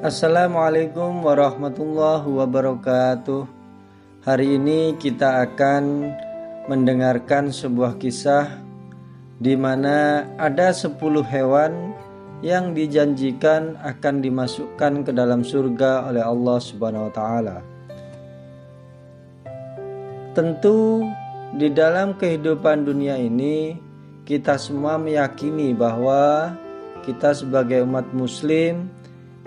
Assalamualaikum warahmatullahi wabarakatuh. Hari ini kita akan mendengarkan sebuah kisah di mana ada 10 hewan yang dijanjikan akan dimasukkan ke dalam surga oleh Allah Subhanahu wa taala. Tentu di dalam kehidupan dunia ini kita semua meyakini bahwa kita sebagai umat muslim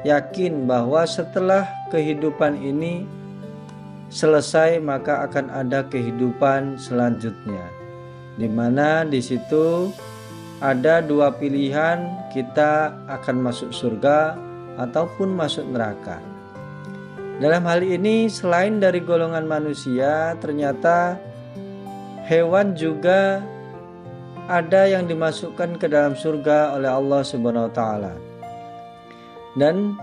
yakin bahwa setelah kehidupan ini selesai maka akan ada kehidupan selanjutnya, di mana di situ ada dua pilihan, kita akan masuk surga ataupun masuk neraka. Dalam hal ini selain dari golongan manusia, ternyata hewan juga ada yang dimasukkan ke dalam surga oleh Allah Subhanahu wa taala. Dan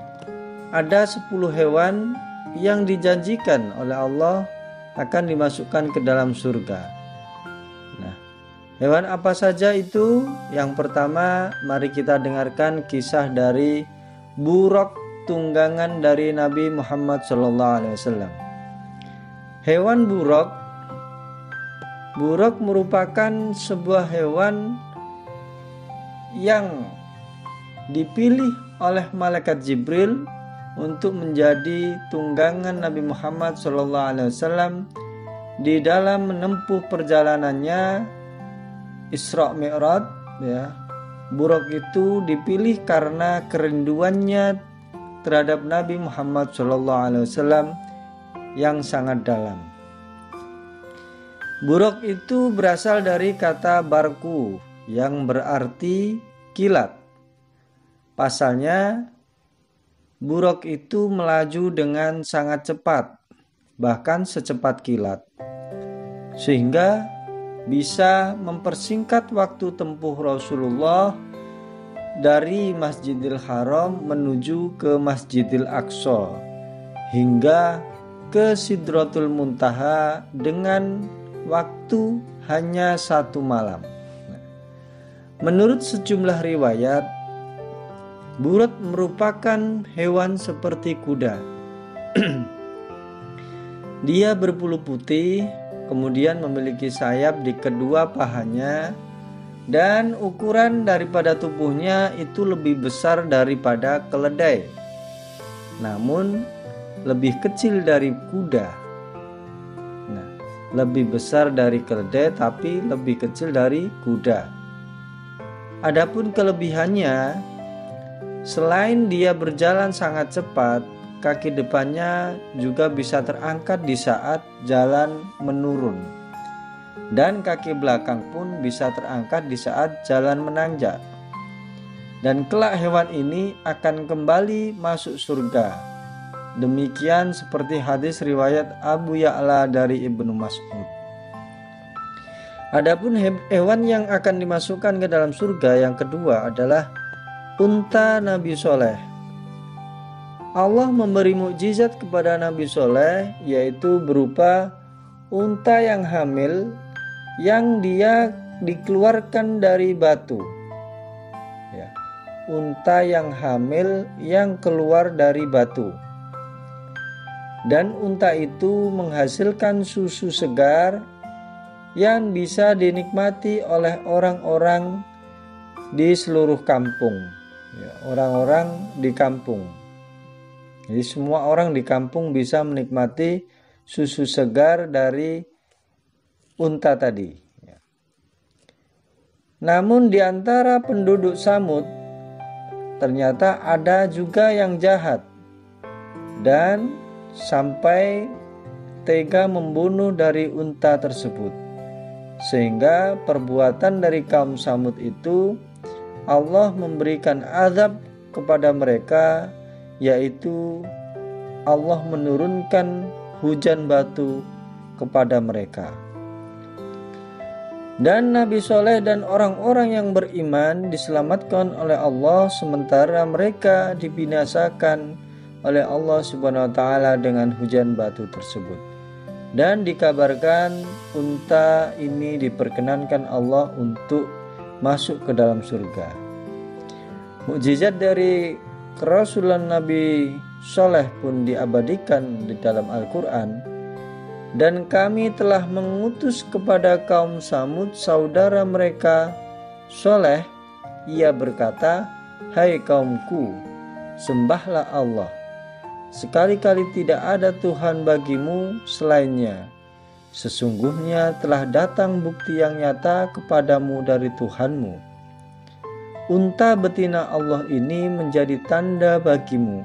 ada 10 hewan yang dijanjikan oleh Allah akan dimasukkan ke dalam surga. Nah, hewan apa saja itu? Yang pertama, mari kita dengarkan kisah dari buruk tunggangan dari Nabi Muhammad SAW. Hewan buruk merupakan sebuah hewan yang dipilih oleh malaikat Jibril untuk menjadi tunggangan Nabi Muhammad SAW di dalam menempuh perjalanannya Isra Mi'raj. Buruk itu dipilih karena kerinduannya terhadap Nabi Muhammad SAW yang sangat dalam. Buruk itu berasal dari kata barku yang berarti kilat. Pasalnya, buruk itu melaju dengan sangat cepat, bahkan secepat kilat, sehingga bisa mempersingkat waktu tempuh Rasulullah dari Masjidil Haram menuju ke Masjidil Aqsa hingga ke Sidratul Muntaha dengan waktu hanya 1 malam. Menurut sejumlah riwayat, buruk merupakan hewan seperti kuda. Dia berbulu putih, kemudian memiliki sayap di kedua pahanya, dan ukuran daripada tubuhnya itu lebih besar daripada keledai, namun lebih kecil dari kuda. Nah, lebih besar dari keledai tapi lebih kecil dari kuda. Adapun kelebihannya, selain dia berjalan sangat cepat, kaki depannya juga bisa terangkat di saat jalan menurun, dan kaki belakang pun bisa terangkat di saat jalan menanjak. Dan kelak hewan ini akan kembali masuk surga. Demikian seperti hadis riwayat Abu Ya'la dari Ibnu Mas'ud. Adapun hewan yang akan dimasukkan ke dalam surga yang kedua adalah unta Nabi Soleh. Allah memberi mukjizat kepada Nabi Soleh, yaitu berupa unta yang hamil yang dia dikeluarkan dari batu. Unta yang hamil yang keluar dari batu. Dan unta itu menghasilkan susu segar yang bisa dinikmati oleh orang-orang di seluruh kampung. Orang-orang di kampung. Jadi semua orang di kampung bisa menikmati susu segar dari unta tadi. Namun di antara penduduk Samud ternyata ada juga yang jahat dan sampai tega membunuh dari unta tersebut. Sehingga perbuatan dari kaum Samud itu Allah memberikan azab kepada mereka, yaitu Allah menurunkan hujan batu kepada mereka. Dan Nabi Soleh dan orang-orang yang beriman diselamatkan oleh Allah, sementara mereka dibinasakan oleh Allah Subhanahu wa taala dengan hujan batu tersebut. Dan dikabarkan unta ini diperkenankan Allah untuk masuk ke dalam surga. Mukjizat dari kerasulan Nabi Soleh pun diabadikan di dalam Al-Quran. Dan kami telah mengutus kepada kaum Samud saudara mereka Soleh. Ia berkata, hai kaumku, sembahlah Allah. Sekali-kali tidak ada Tuhan bagimu selainnya. Sesungguhnya telah datang bukti yang nyata kepadamu dari Tuhanmu. Unta betina Allah ini menjadi tanda bagimu.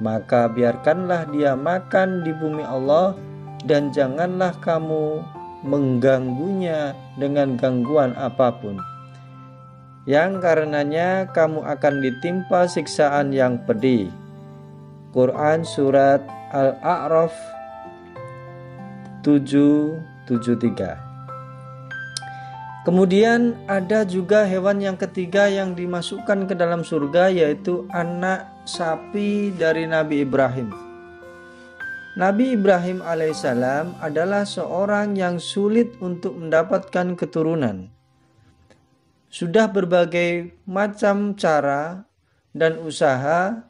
Maka biarkanlah dia makan di bumi Allah, dan janganlah kamu mengganggunya dengan gangguan apapun, yang karenanya kamu akan ditimpa siksaan yang pedih. Quran Surat Al-A'raf 773. Kemudian ada juga hewan yang ketiga yang dimasukkan ke dalam surga, yaitu anak sapi dari Nabi Ibrahim. Nabi Ibrahim alaihissalam adalah seorang yang sulit untuk mendapatkan keturunan. Sudah berbagai macam cara dan usaha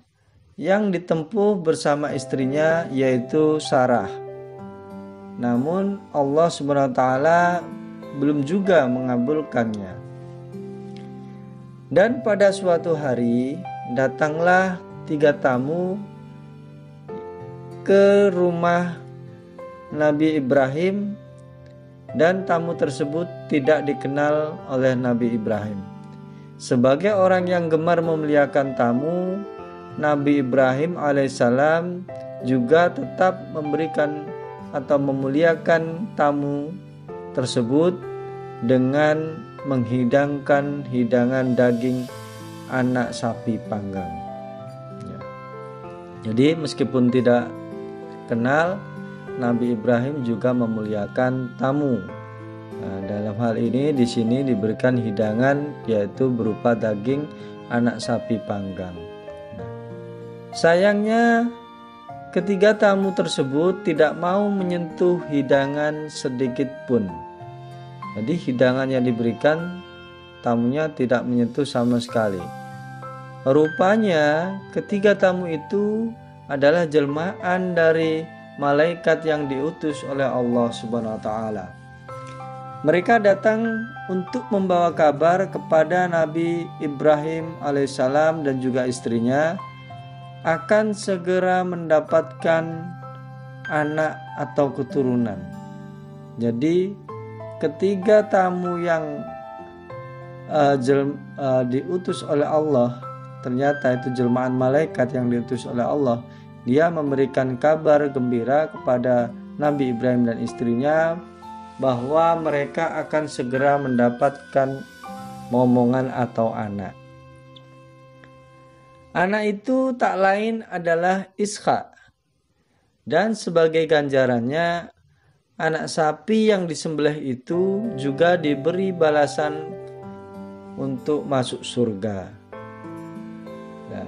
yang ditempuh bersama istrinya, yaitu Sarah. Namun Allah SWT belum juga mengabulkannya. Dan pada suatu hari datanglah 3 tamu ke rumah Nabi Ibrahim, dan tamu tersebut tidak dikenal oleh Nabi Ibrahim. Sebagai orang yang gemar memuliakan tamu, Nabi Ibrahim alaihissalam juga tetap memberikan atau memuliakan tamu tersebut dengan menghidangkan hidangan daging anak sapi panggang. Ya. Jadi meskipun tidak kenal, Nabi Ibrahim juga memuliakan tamu. Nah, dalam hal ini di sini diberikan hidangan, yaitu berupa daging anak sapi panggang. Nah, sayangnya ketiga tamu tersebut tidak mau menyentuh hidangan sedikit pun. Jadi hidangan yang diberikan, tamunya tidak menyentuh sama sekali. Rupanya ketiga tamu itu adalah jelmaan dari malaikat yang diutus oleh Allah Subhanahu wa taala. Mereka datang untuk membawa kabar kepada Nabi Ibrahim alaihissalam dan juga istrinya akan segera mendapatkan anak atau keturunan. Jadi ketiga tamu yang diutus oleh Allah, ternyata itu jelmaan malaikat yang diutus oleh Allah. Dia memberikan kabar gembira kepada Nabi Ibrahim dan istrinya bahwa mereka akan segera mendapatkan momongan atau anak. Anak itu tak lain adalah Ishak. Dan sebagai ganjarannya, anak sapi yang disembelih itu juga diberi balasan untuk masuk surga. Nah,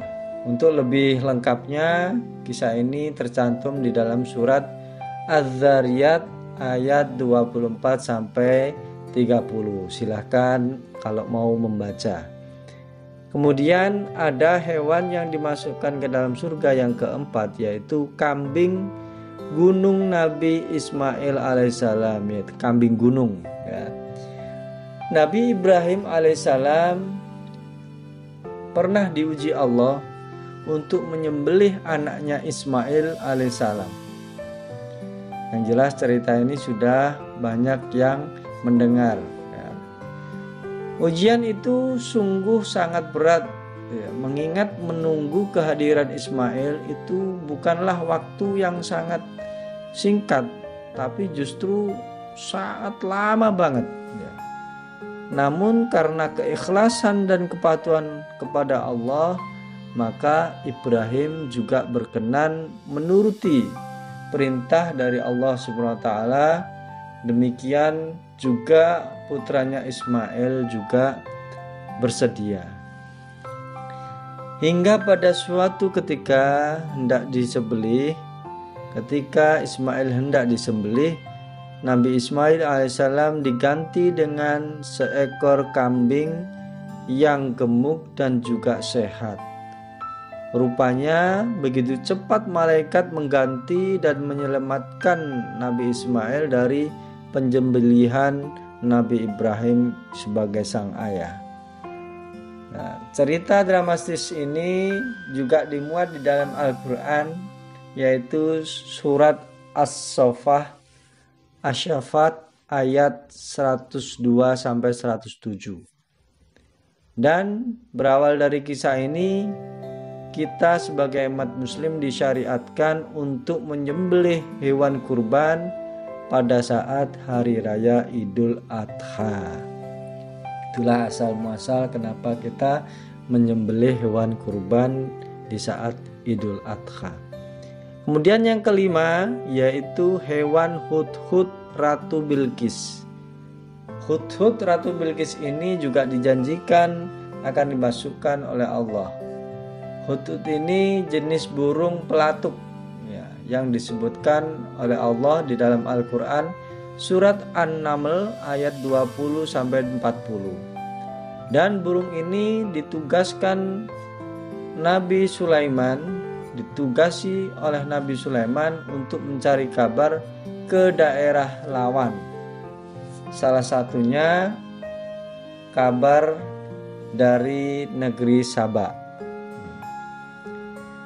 untuk lebih lengkapnya, kisah ini tercantum di dalam surat Az-Zariyat ayat 24 sampai 30. Silahkan kalau mau membaca. Kemudian ada hewan yang dimasukkan ke dalam surga yang keempat, yaitu kambing gunung Nabi Ismail alaihissalam, yaitu kambing gunung. Ya. Nabi Ibrahim alaihissalam pernah diuji Allah untuk menyembelih anaknya Ismail alaihissalam. Yang jelas cerita ini sudah banyak yang mendengar. Ya. Ujian itu sungguh sangat berat, ya, mengingat menunggu kehadiran Ismail itu bukanlah waktu yang sangat singkat, tapi justru sangat lama banget. Ya. Namun karena keikhlasan dan kepatuhan kepada Allah, maka Ibrahim juga berkenan menuruti perintah dari Allah Subhanahu wa taala. Demikian juga putranya Ismail juga bersedia. Hingga pada suatu ketika ketika Ismail hendak disembelih, Nabi Ismail alaihissalam diganti dengan seekor kambing yang gemuk dan juga sehat. Rupanya begitu cepat malaikat mengganti dan menyelamatkan Nabi Ismail dari penjembelihan Nabi Ibrahim sebagai sang ayah. Nah, cerita dramatis ini juga dimuat di dalam Al-Quran, yaitu surat As-Saffat ayat 102-107. Dan berawal dari kisah ini, kita sebagai umat muslim disyariatkan untuk menyembelih hewan kurban pada saat hari raya Idul Adha. Itulah asal muasal kenapa kita menyembelih hewan kurban di saat Idul Adha. Kemudian yang kelima yaitu hewan hudhud Ratu Bilqis. Hudhud Ratu Bilqis ini juga dijanjikan akan dimasukkan oleh Allah. Hudhud ini jenis burung pelatuk ya, yang disebutkan oleh Allah di dalam Al-Quran surat An-Naml ayat 20-40. Dan burung ini ditugasi oleh Nabi Sulaiman untuk mencari kabar ke daerah lawan. Salah satunya kabar dari negeri Saba.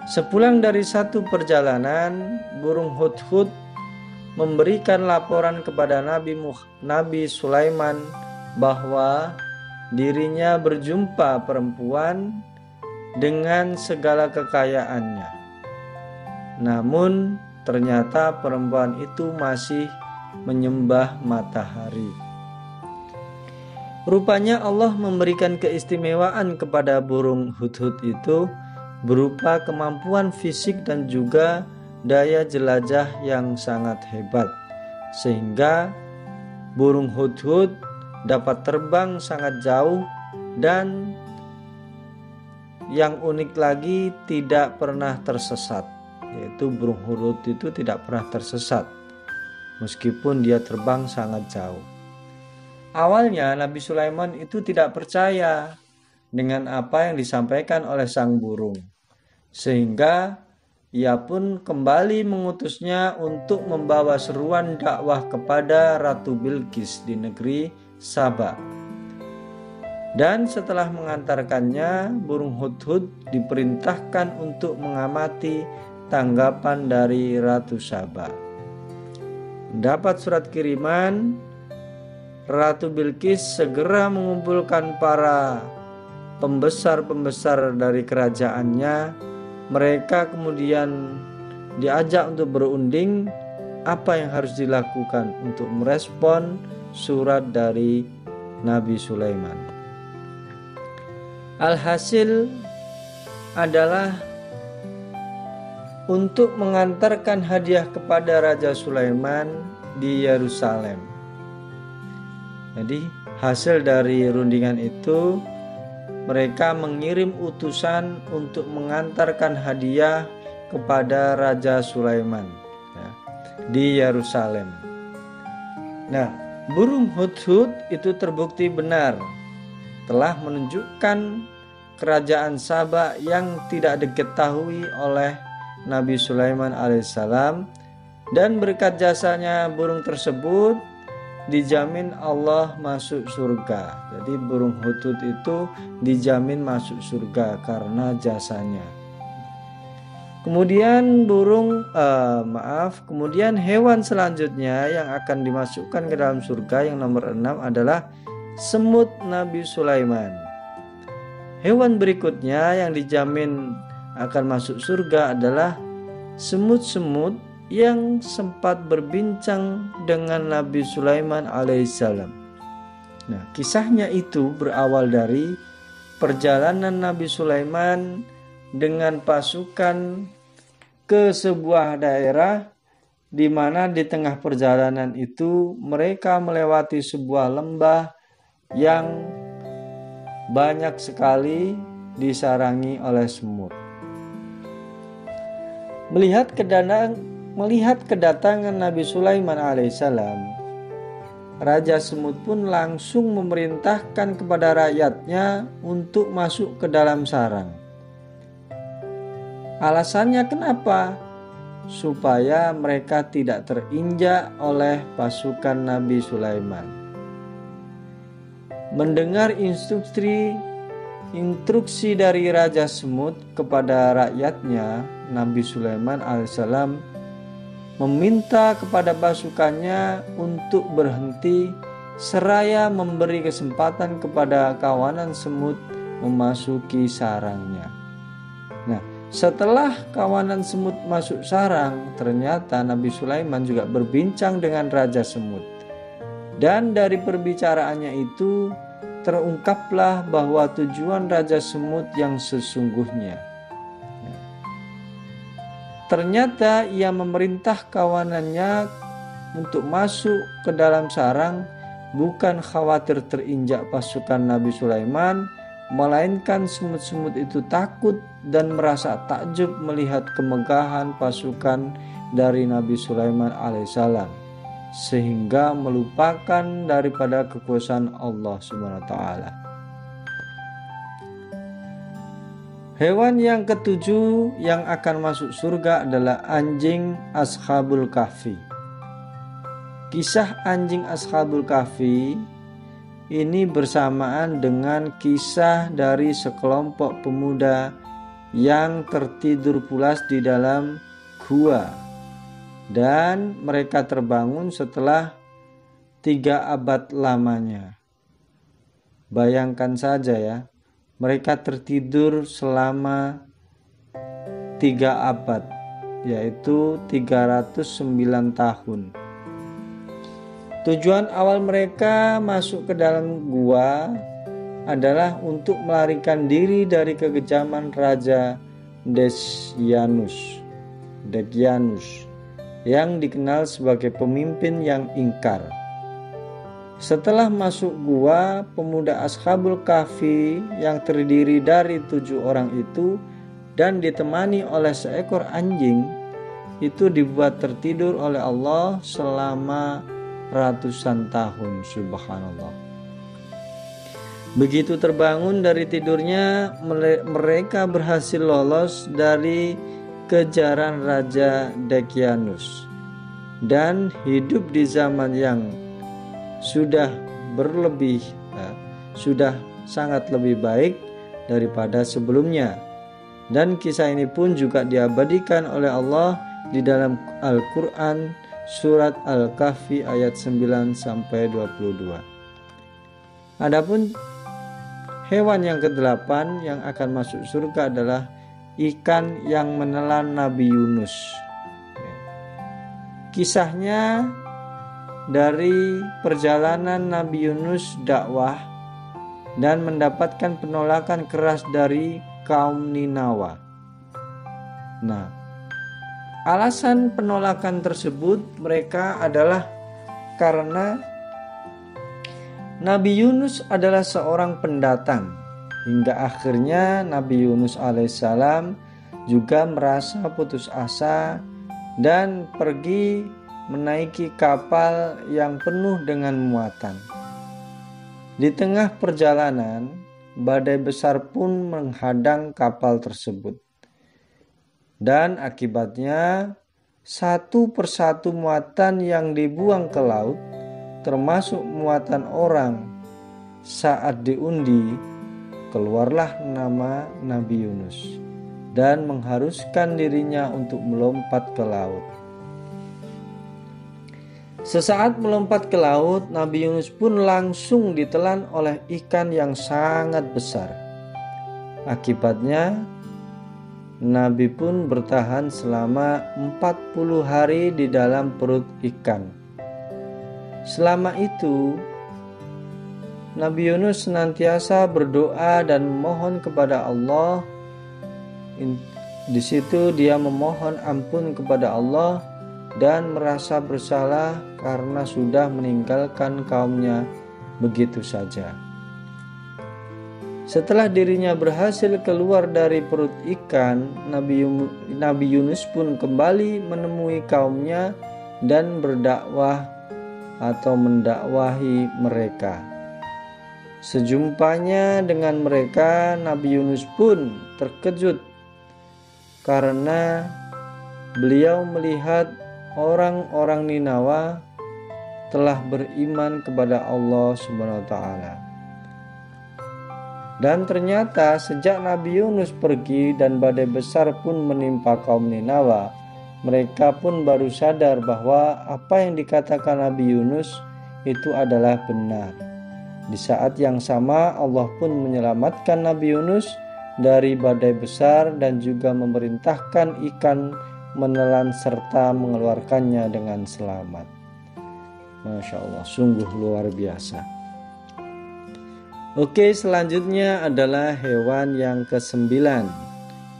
Sepulang dari satu perjalanan, burung hudhud memberikan laporan kepada Nabi Sulaiman bahwa dirinya berjumpa perempuan dengan segala kekayaannya. Namun ternyata perempuan itu masih menyembah matahari. Rupanya Allah memberikan keistimewaan kepada burung hudhud itu berupa kemampuan fisik dan juga daya jelajah yang sangat hebat, sehingga burung hudhud dapat terbang sangat jauh dan yang unik lagi tidak pernah tersesat, yaitu burung hudhud itu tidak pernah tersesat meskipun dia terbang sangat jauh. Awalnya Nabi Sulaiman itu tidak percaya dengan apa yang disampaikan oleh sang burung, sehingga ia pun kembali mengutusnya untuk membawa seruan dakwah kepada Ratu Bilqis di negeri Saba. Dan setelah mengantarkannya, burung hudhud diperintahkan untuk mengamati tanggapan dari Ratu Saba. Mendapat surat kiriman, Ratu Bilqis segera mengumpulkan para pembesar-pembesar dari kerajaannya. Mereka kemudian diajak untuk berunding apa yang harus dilakukan untuk merespon surat dari Nabi Sulaiman. Alhasil adalah untuk mengantarkan hadiah kepada Raja Sulaiman di Yerusalem. Jadi hasil dari rundingan itu, mereka mengirim utusan untuk mengantarkan hadiah kepada Raja Sulaiman ya, di Yerusalem. Nah, burung hudhud itu terbukti benar telah menunjukkan kerajaan Saba yang tidak diketahui oleh Nabi Sulaiman alaihissalam, dan berkat jasanya burung tersebut dijamin Allah masuk surga. Jadi burung hudhud itu dijamin masuk surga karena jasanya. Kemudian kemudian hewan selanjutnya yang akan dimasukkan ke dalam surga yang nomor 6 adalah semut Nabi Sulaiman. Hewan berikutnya yang dijamin akan masuk surga adalah semut-semut yang sempat berbincang dengan Nabi Sulaiman alaihissalam. Nah, kisahnya itu berawal dari perjalanan Nabi Sulaiman dengan pasukan ke sebuah daerah di mana di tengah perjalanan itu mereka melewati sebuah lembah yang banyak sekali disarangi oleh semut. Melihat kedatangan Nabi Sulaiman alaihissalam, Raja Semut pun langsung memerintahkan kepada rakyatnya untuk masuk ke dalam sarang. Alasannya kenapa? Supaya mereka tidak terinjak oleh pasukan Nabi Sulaiman. Mendengar instruksi dari Raja Semut kepada rakyatnya, Nabi Sulaiman alaihissalam meminta kepada pasukannya untuk berhenti seraya memberi kesempatan kepada kawanan semut memasuki sarangnya. Nah, setelah kawanan semut masuk sarang, ternyata Nabi Sulaiman juga berbincang dengan Raja Semut. Dan dari perbicaraannya itu terungkaplah bahwa tujuan Raja Semut yang sesungguhnya. Ternyata ia memerintah kawanannya untuk masuk ke dalam sarang bukan khawatir terinjak pasukan Nabi Sulaiman, melainkan semut-semut itu takut dan merasa takjub melihat kemegahan pasukan dari Nabi Sulaiman alaihissalam, sehingga melupakan daripada kekuasaan Allah Subhanahu wa taala. Hewan yang ketujuh yang akan masuk surga adalah anjing Ashabul Kahfi. Kisah anjing Ashabul Kahfi ini bersamaan dengan kisah dari sekelompok pemuda yang tertidur pulas di dalam gua, dan mereka terbangun setelah 3 abad lamanya. Bayangkan saja ya, mereka tertidur selama 3 abad, yaitu 309 tahun. Tujuan awal mereka masuk ke dalam gua adalah untuk melarikan diri dari kekejaman Raja Degyanus yang dikenal sebagai pemimpin yang ingkar. Setelah masuk gua, pemuda Ashabul Kahfi yang terdiri dari 7 orang itu dan ditemani oleh seekor anjing itu dibuat tertidur oleh Allah selama ratusan tahun. Subhanallah. Begitu terbangun dari tidurnya, mereka berhasil lolos dari kejaran Raja Degyanus dan hidup di zaman yang sudah sangat lebih baik daripada sebelumnya. Dan kisah ini pun juga diabadikan oleh Allah di dalam Al-Quran surat Al-Kahfi ayat 9-22. Adapun hewan yang ke-8 yang akan masuk surga adalah ikan yang menelan Nabi Yunus. Kisahnya dari perjalanan Nabi Yunus dakwah dan mendapatkan penolakan keras dari kaum Ninawa. Nah, alasan penolakan tersebut mereka adalah karena Nabi Yunus adalah seorang pendatang, hingga akhirnya Nabi Yunus alaihissalam juga merasa putus asa dan pergi menaiki kapal yang penuh dengan muatan. Di tengah perjalanan, badai besar pun menghadang kapal tersebut. Dan akibatnya satu persatu muatan yang dibuang ke laut, termasuk muatan orang, saat diundi, keluarlah nama Nabi Yunus dan mengharuskan dirinya untuk melompat ke laut. Sesaat melompat ke laut, Nabi Yunus pun langsung ditelan oleh ikan yang sangat besar. Akibatnya, Nabi pun bertahan selama 40 hari di dalam perut ikan. Selama itu, Nabi Yunus senantiasa berdoa dan memohon kepada Allah. Di situ dia memohon ampun kepada Allah dan merasa bersalah karena sudah meninggalkan kaumnya begitu saja. Setelah dirinya berhasil keluar dari perut ikan, Nabi Yunus pun kembali menemui kaumnya dan berdakwah atau mendakwahi mereka. Sejumpanya dengan mereka, Nabi Yunus pun terkejut karena beliau melihat orang-orang Ninawa telah beriman kepada Allah Subhanahu wa taala. Dan ternyata sejak Nabi Yunus pergi dan badai besar pun menimpa kaum Ninawa, mereka pun baru sadar bahwa apa yang dikatakan Nabi Yunus itu adalah benar. Di saat yang sama Allah pun menyelamatkan Nabi Yunus dari badai besar dan juga memerintahkan ikan menelan serta mengeluarkannya dengan selamat. Masya Allah, sungguh luar biasa. Oke, selanjutnya adalah hewan yang ke-9.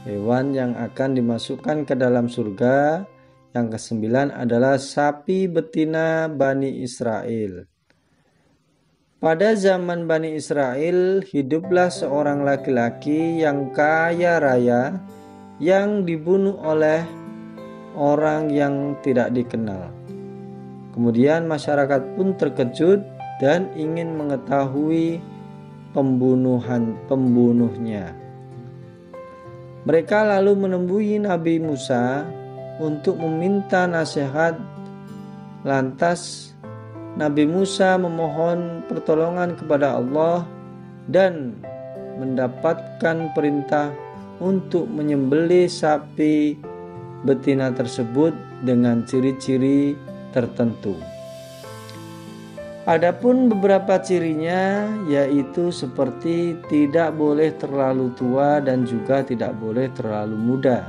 Hewan yang akan dimasukkan ke dalam surga yang ke-9 adalah sapi betina Bani Israel. Pada zaman Bani Israel, hiduplah seorang laki-laki yang kaya raya yang dibunuh oleh orang yang tidak dikenal. Kemudian masyarakat pun terkejut dan ingin mengetahui pembunuhnya. Mereka lalu menemui Nabi Musa untuk meminta nasihat. Lantas Nabi Musa memohon pertolongan kepada Allah dan mendapatkan perintah untuk menyembelih sapi betina tersebut dengan ciri-ciri tertentu. Adapun beberapa cirinya yaitu seperti tidak boleh terlalu tua dan juga tidak boleh terlalu muda.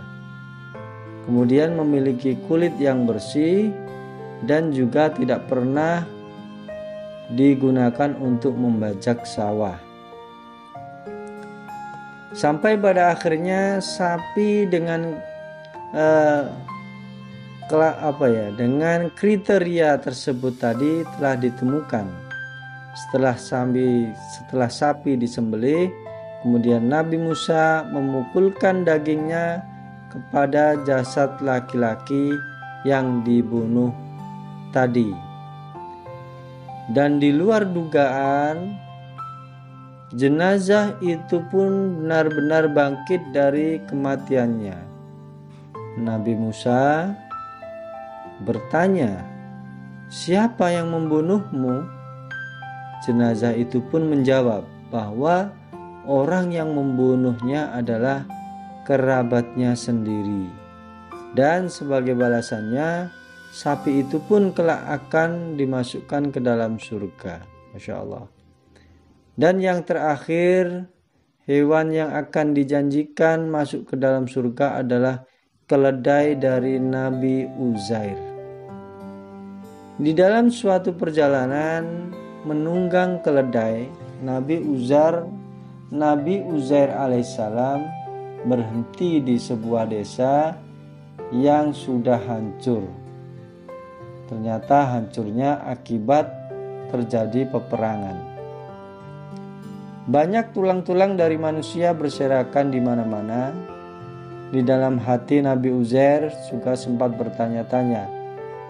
Kemudian memiliki kulit yang bersih dan juga tidak pernah digunakan untuk membajak sawah. Sampai pada akhirnya sapi dengan dengan kriteria tersebut tadi telah ditemukan. Setelah sapi disembelih, kemudian Nabi Musa memukulkan dagingnya kepada jasad laki-laki yang dibunuh tadi. Dan di luar dugaan, jenazah itu pun benar-benar bangkit dari kematiannya. Nabi Musa bertanya, "Siapa yang membunuhmu?" Jenazah itu pun menjawab bahwa orang yang membunuhnya adalah kerabatnya sendiri. Dan sebagai balasannya, sapi itu pun kelak akan dimasukkan ke dalam surga. Masya Allah. Dan yang terakhir, hewan yang akan dijanjikan masuk ke dalam surga adalah keledai dari Nabi Uzair. Di dalam suatu perjalanan menunggang keledai, Nabi Uzair alaihissalam berhenti di sebuah desa yang sudah hancur. Ternyata hancurnya akibat terjadi peperangan. Banyak tulang-tulang dari manusia berserakan di mana-mana. Di dalam hati Nabi Uzair juga sempat bertanya-tanya,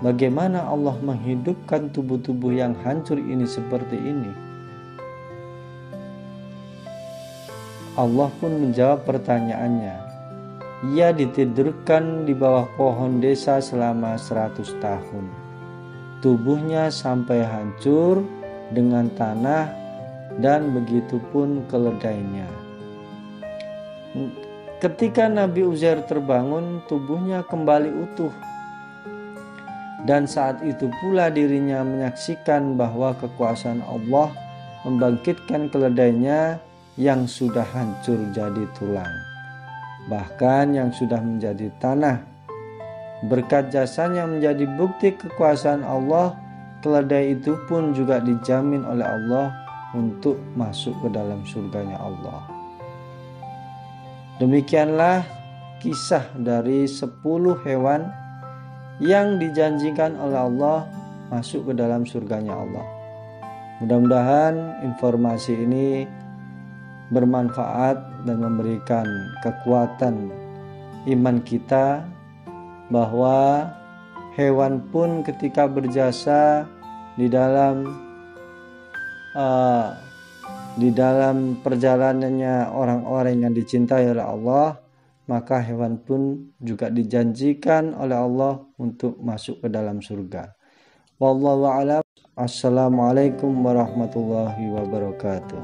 bagaimana Allah menghidupkan tubuh-tubuh yang hancur ini seperti ini? Allah pun menjawab pertanyaannya. Ia ditidurkan di bawah pohon desa selama 100 tahun. Tubuhnya sampai hancur dengan tanah dan begitu pun keledainya. Ketika Nabi Uzair terbangun, tubuhnya kembali utuh. Dan saat itu pula dirinya menyaksikan bahwa kekuasaan Allah membangkitkan keledainya yang sudah hancur jadi tulang, bahkan yang sudah menjadi tanah. Berkat jasanya menjadi bukti kekuasaan Allah, keledai itu pun juga dijamin oleh Allah untuk masuk ke dalam surganya Allah. Demikianlah kisah dari 10 hewan yang dijanjikan oleh Allah masuk ke dalam surganya Allah. Mudah-mudahan informasi ini bermanfaat dan memberikan kekuatan iman kita bahwa hewan pun ketika berjasa di dalam perjalanannya orang-orang yang dicintai oleh Allah, maka hewan pun juga dijanjikan oleh Allah untuk masuk ke dalam surga. Wallahu a'lam. Assalamualaikum warahmatullahi wabarakatuh.